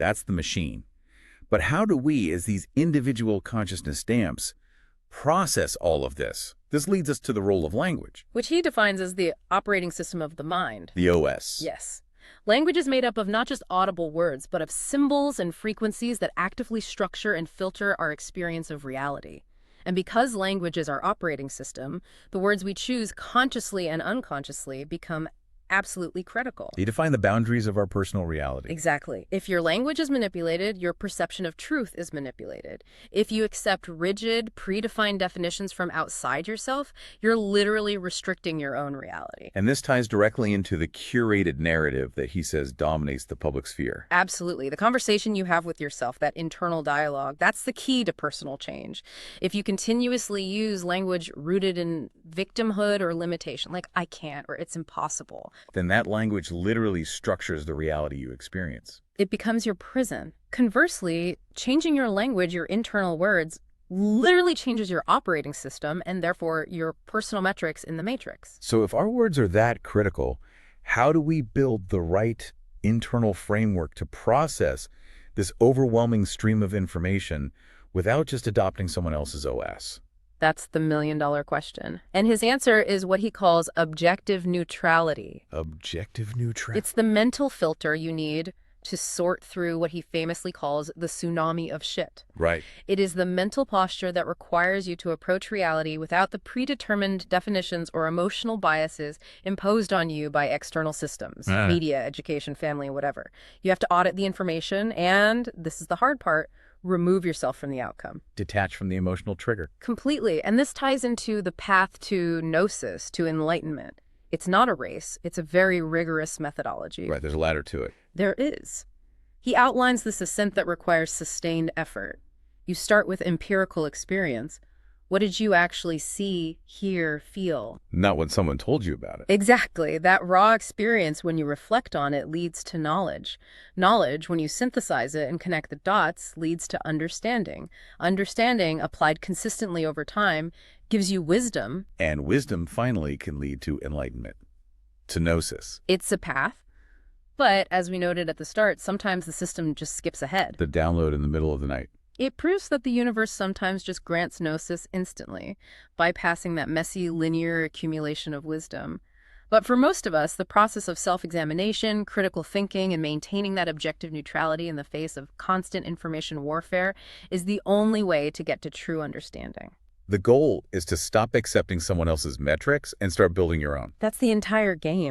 That's the machine. But how do we, as these individual consciousness stamps, process all of this? This leads us to the role of language. Which he defines as the operating system of the mind. The OS. Yes. Language is made up of not just audible words, but of symbols and frequencies that actively structure and filter our experience of reality. And because language is our operating system, the words we choose consciously and unconsciously become absolutely critical. They define the boundaries of our personal reality. Exactly. If your language is manipulated, your perception of truth is manipulated. If you accept rigid, predefined definitions from outside yourself, you're literally restricting your own reality. And this ties directly into the curated narrative that he says dominates the public sphere. Absolutely. The conversation you have with yourself, that internal dialogue, that's the key to personal change. If you continuously use language rooted in victimhood or limitation, like I can't or it's impossible, then that language literally structures the reality you experience. it becomes your prison. Conversely, changing your language, your internal words, literally changes your operating system and therefore your personal metrics in the matrix. So if our words are that critical, how do we build the right internal framework to process this overwhelming stream of information without just adopting someone else's OS? That's the million-dollar question. And his answer is what he calls objective neutrality. Objective neutrality. It's the mental filter you need to sort through what he famously calls the tsunami of shit. Right. It is the mental posture that requires you to approach reality without the predetermined definitions or emotional biases imposed on you by external systems, media, education, family, whatever. You have to audit the information and, this is the hard part, remove yourself from the outcome. Detach from the emotional trigger. Completely. And this ties into the path to gnosis, to enlightenment. It's not a race. It's a very rigorous methodology. Right, there's a ladder to it. There is. He outlines this ascent that requires sustained effort. You start with empirical experience. What did you actually see, hear, feel? Not when someone told you about it. Exactly. That raw experience, when you reflect on it, leads to knowledge. Knowledge, when you synthesize it and connect the dots, leads to understanding. Understanding, applied consistently over time, gives you wisdom. And wisdom finally can lead to enlightenment, to gnosis. It's a path. But, as we noted at the start, sometimes the system just skips ahead. The download in the middle of the night. It proves that the universe sometimes just grants gnosis instantly, bypassing that messy, linear accumulation of wisdom. But for most of us, the process of self-examination, critical thinking, and maintaining that objective neutrality in the face of constant information warfare is the only way to get to true understanding. The goal is to stop accepting someone else's metrics and start building your own. That's the entire game.